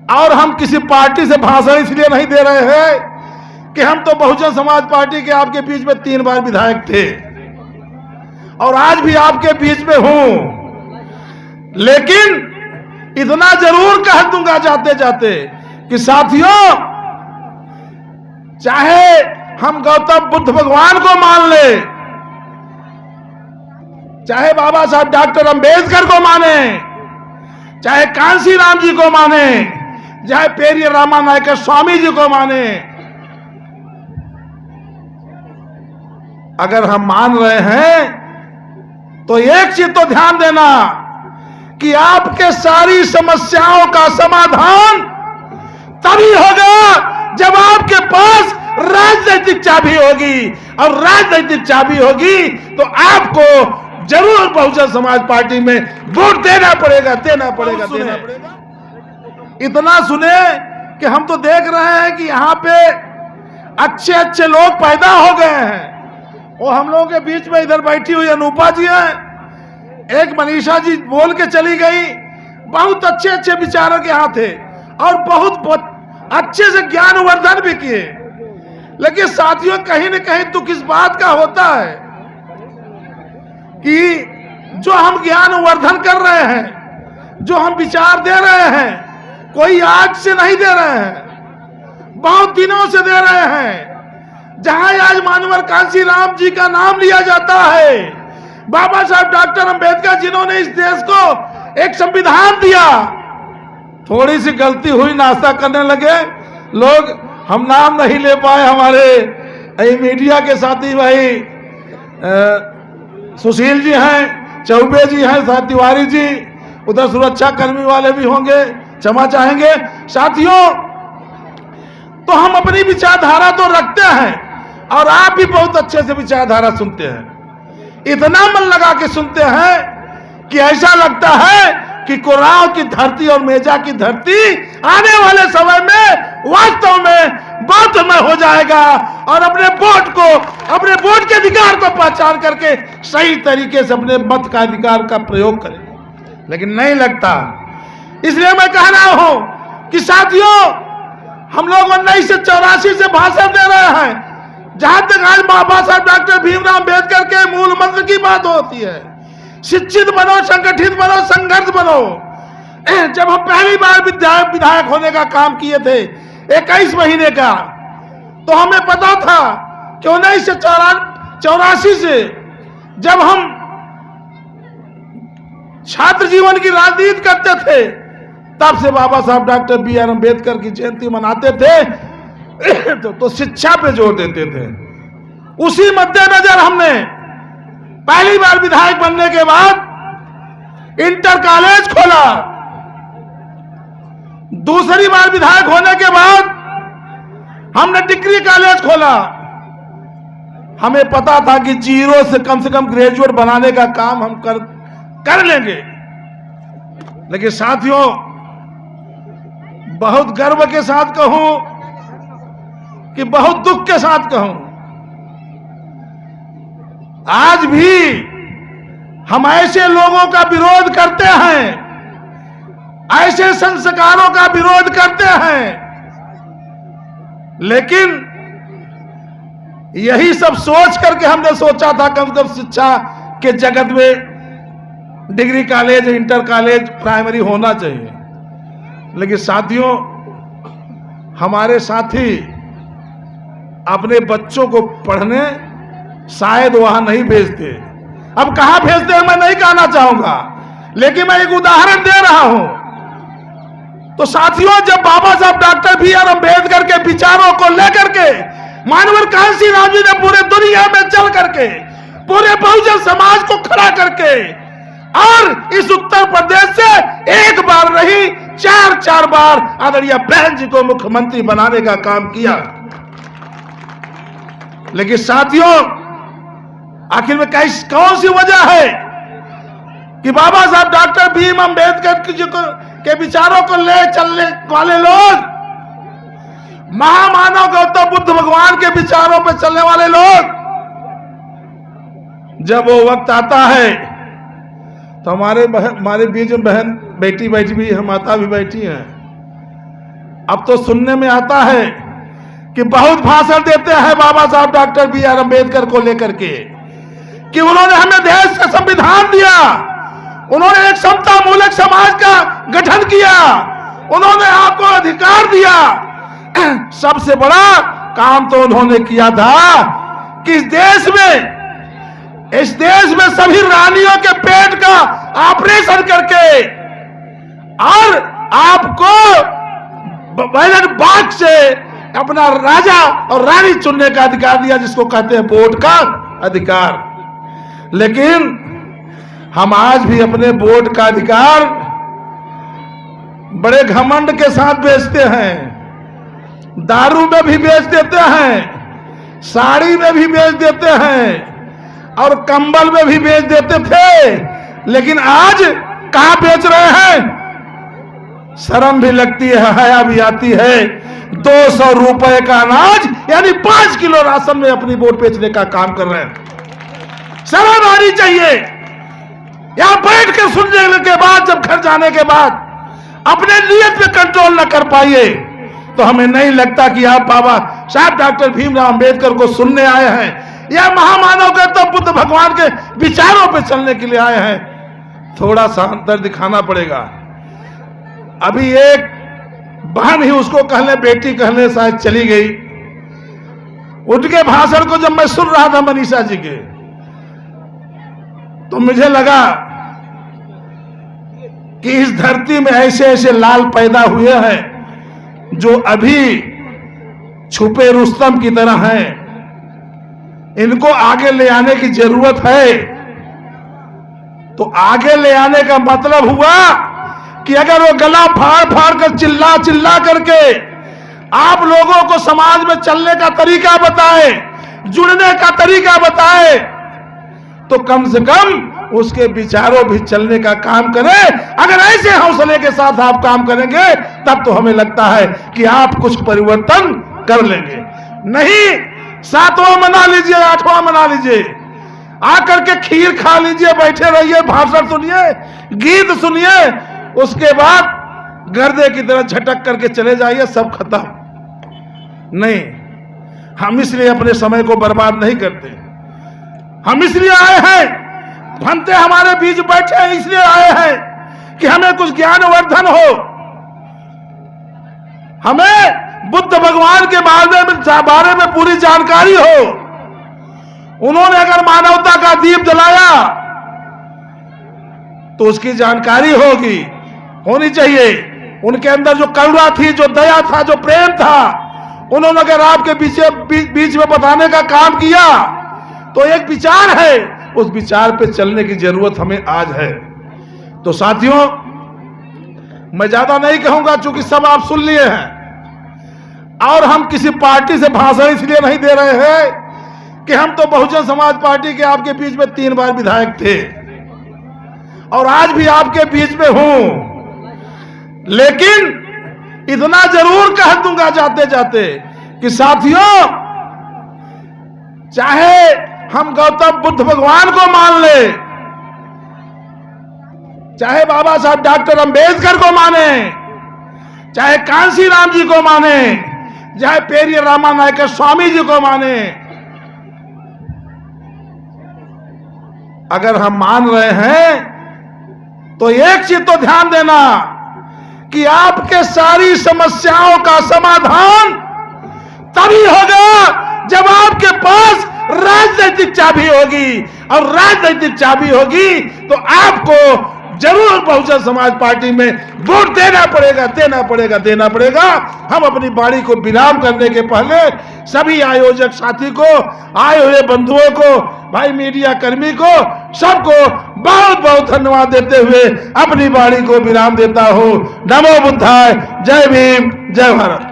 और हम किसी पार्टी से भाषण इसलिए नहीं दे रहे हैं कि हम तो बहुजन समाज पार्टी के आपके बीच में 3 बार विधायक थे और आज भी आपके बीच में हूं, लेकिन इतना जरूर कह दूंगा जाते जाते कि साथियों, चाहे हम गौतम बुद्ध भगवान को मान ले, चाहे बाबा साहब डॉक्टर अंबेडकर को माने, चाहे कांसी राम जी को माने, चाहे पेरियर रामानायकर स्वामी जी को माने, अगर हम मान रहे हैं तो एक चीज तो ध्यान देना कि आपके सारी समस्याओं का समाधान तभी होगा जब आपके पास राजनीतिक चाबी होगी, और राजनीतिक चाबी होगी तो आपको जरूर बहुजन समाज पार्टी में वोट देना पड़ेगा। इतना सुने कि हम तो देख रहे हैं कि यहां पे अच्छे अच्छे लोग पैदा हो गए हैं। वो हम लोगों के बीच में इधर बैठी हुई अनूपा जी हैं, एक मनीषा जी बोल के चली गई, बहुत अच्छे अच्छे विचारक यहाँ थे और बहुत अच्छे से ज्ञानवर्धन भी किए। लेकिन साथियों, कहीं न कहीं दुख इस बात का होता है कि जो हम ज्ञानवर्धन कर रहे हैं, जो हम विचार दे रहे हैं, कोई आज से नहीं दे रहे हैं, बहुत दिनों से दे रहे हैं। जहां आज मानवर कांसी राम जी का नाम लिया जाता है, बाबा साहब डॉक्टर अंबेडकर जिन्होंने इस देश को एक संविधान दिया, थोड़ी सी गलती हुई, नाश्ता करने लगे लोग, हम नाम नहीं ले पाए। हमारे मीडिया के साथी भाई सुशील जी हैं, चौबे जी हैं, तिवारी जी, उधर सुरक्षा कर्मी वाले भी होंगे, क्षमा चाहेंगे। साथियों, तो हम अपनी विचारधारा तो रखते हैं और आप भी बहुत अच्छे से विचारधारा सुनते हैं, इतना मन लगा के सुनते हैं कि ऐसा लगता है कि कोराव की धरती और मेजा की धरती आने वाले समय में वास्तव में बौद्ध में हो जाएगा और अपने वोट के अधिकार को पहचान करके सही तरीके से अपने मत का अधिकार का प्रयोग करेगा। लेकिन नहीं लगता, इसलिए मैं कह रहा हूं कि साथियों, हम लोग 1984 से भाषण दे रहे हैं। जहां तक आज बाबा साहब डॉक्टर भीमराव अंबेडकर के मूल मंत्र की बात होती है, शिक्षित बनो, संगठित बनो, संघर्ष बनो। जब हम पहली बार विधायक होने का काम किए थे 21 महीने का, तो हमें पता था कि 1984 से जब हम छात्र जीवन की राजनीति करते थे, तब से बाबा साहब डॉक्टर BR अंबेडकर की जयंती मनाते थे तो शिक्षा पे जोर देते थे। उसी मद्देनजर हमने पहली बार विधायक बनने के बाद इंटर कॉलेज खोला, दूसरी बार विधायक होने के बाद हमने डिग्री कॉलेज खोला। हमें पता था कि जीरो से कम ग्रेजुएट बनाने का काम हम कर लेंगे। लेकिन साथियों, बहुत गर्व के साथ कहूं कि बहुत दुख के साथ कहूं, आज भी हम ऐसे लोगों का विरोध करते हैं, ऐसे संस्कारों का विरोध करते हैं। लेकिन यही सब सोच करके हमने सोचा था कम से कम शिक्षा के जगत में degree college, inter college, primary होना चाहिए। लेकिन साथियों, हमारे साथी अपने बच्चों को पढ़ने शायद वहां नहीं भेजते। अब कहां भेजते हैं मैं नहीं कहना चाहूंगा, लेकिन मैं एक उदाहरण दे रहा हूं। तो साथियों, जब बाबा साहब डॉक्टर BR अंबेडकर के विचारों को लेकर के मानवर कांसी राम जी ने पूरे दुनिया में चल करके पूरे बहुजन समाज को खड़ा करके और इस उत्तर प्रदेश से एक बार नहीं 4 बार आदरणीय बहन जी को मुख्यमंत्री बनाने का काम किया। लेकिन साथियों, आखिर में कौन सी वजह है कि बाबा साहब डॉक्टर भीम अंबेडकर जी के विचारों को ले चलने वाले लोग, महामानव गौतम बुद्ध भगवान के विचारों पर चलने वाले लोग, जब वो वक्त आता है तो हमारे बीच में बहन बेटी बैठी भी है, माता भी बैठी हैं, अब तो सुनने में आता है कि बहुत भाषण देते हैं बाबा साहब डॉक्टर B.R. अम्बेडकर को लेकर के कि उन्होंने हमें देश का संविधान दिया, उन्होंने एक समता मूलक समाज का गठन किया, उन्होंने आपको अधिकार दिया। सबसे बड़ा काम तो उन्होंने किया था कि इस देश में सभी रानियों के पेट का ऑपरेशन करके और आपको बैलेट बॉक्स से अपना राजा और रानी चुनने का अधिकार दिया, जिसको कहते हैं वोट का अधिकार। लेकिन हम आज भी अपने वोट का अधिकार बड़े घमंड के साथ बेचते हैं, दारू में भी बेच देते हैं, साड़ी में भी बेच देते हैं और कंबल में भी बेच देते थे। लेकिन आज कहां बेच रहे हैं? शर्म भी लगती है, हया भी आती है। 200 रुपए का अनाज यानी 5 किलो राशन में अपनी वोट बेचने का काम कर रहे हैं। शर्म आनी चाहिए। यहां बैठ कर सुनने के बाद, जब घर जाने के बाद अपने नियत पे कंट्रोल न कर पाइए तो हमें नहीं लगता कि आप बाबा साहब डॉक्टर भीमराव अंबेडकर को सुनने आए हैं या महामानव गौतम बुद्ध भगवान के विचारों पे चलने के लिए आए हैं। थोड़ा सा अंतर दिखाना पड़ेगा। अभी एक बहन ही उसको कहने, बेटी कहने शायद चली गई, उनके भाषण को जब मैं सुन रहा था मनीषा जी के, तो मुझे लगा कि इस धरती में ऐसे ऐसे लाल पैदा हुए हैं जो अभी छुपे रुस्तम की तरह हैं। इनको आगे ले आने की जरूरत है। तो आगे ले आने का मतलब हुआ कि अगर वो गला फाड़ फाड़ कर चिल्ला चिल्ला करके आप लोगों को समाज में चलने का तरीका बताए, जुड़ने का तरीका बताए, तो कम से कम उसके विचारों भी चलने का काम करें। अगर ऐसे हौसले के साथ आप काम करेंगे तब तो हमें लगता है कि आप कुछ परिवर्तन कर लेंगे। नहीं, 7वां मना लीजिए, 8वां मना लीजिए, आकर के खीर खा लीजिए, बैठे रहिए, भाषण सुनिए, गीत सुनिए, उसके बाद गर्दे की तरह झटक करके चले जाइए, सब खत्म। नहीं, हम इसलिए अपने समय को बर्बाद नहीं करते। हम इसलिए आए हैं, भंते हमारे बीच बैठे हैं, इसलिए आए हैं कि हमें कुछ ज्ञानवर्धन हो, हमें बुद्ध भगवान के बारे में पूरी जानकारी हो। उन्होंने अगर मानवता का दीप जलाया तो उसकी जानकारी होनी चाहिए। उनके अंदर जो करुणा थी, जो दया था, जो प्रेम था, उन्होंने अगर आपके बीच में बताने का काम किया तो एक विचार है, उस विचार पे चलने की जरूरत हमें आज है। तो साथियों, मैं ज्यादा नहीं कहूंगा चूंकि सब आप सुन लिए हैं, और हम किसी पार्टी से भाषण इसलिए नहीं दे रहे हैं कि हम तो बहुजन समाज पार्टी के आपके बीच में 3 बार विधायक थे और आज भी आपके बीच में हूं। लेकिन इतना जरूर कह दूंगा जाते जाते कि साथियों, चाहे हम गौतम बुद्ध भगवान को मान ले, चाहे बाबा साहब डॉक्टर अंबेडकर को माने, चाहे कांसी राम जी को माने, चाहे पेरियर रामानायकर स्वामी जी को माने, अगर हम मान रहे हैं तो एक चीज तो ध्यान देना कि आपके सारी समस्याओं का समाधान तभी होगा जब आपके पास राजनीतिक चाबी होगी, और राजनीतिक चाबी होगी तो आपको जरूर बहुजन समाज पार्टी में वोट देना पड़ेगा। हम अपनी बाड़ी को विराम करने के पहले सभी आयोजक साथी को, आए हुए बंधुओं को, भाई मीडिया कर्मी को, सबको बहुत बहुत धन्यवाद देते हुए अपनी बाड़ी को विराम देता हूं। नमो बुद्धाय। जय भीम, जय भारत।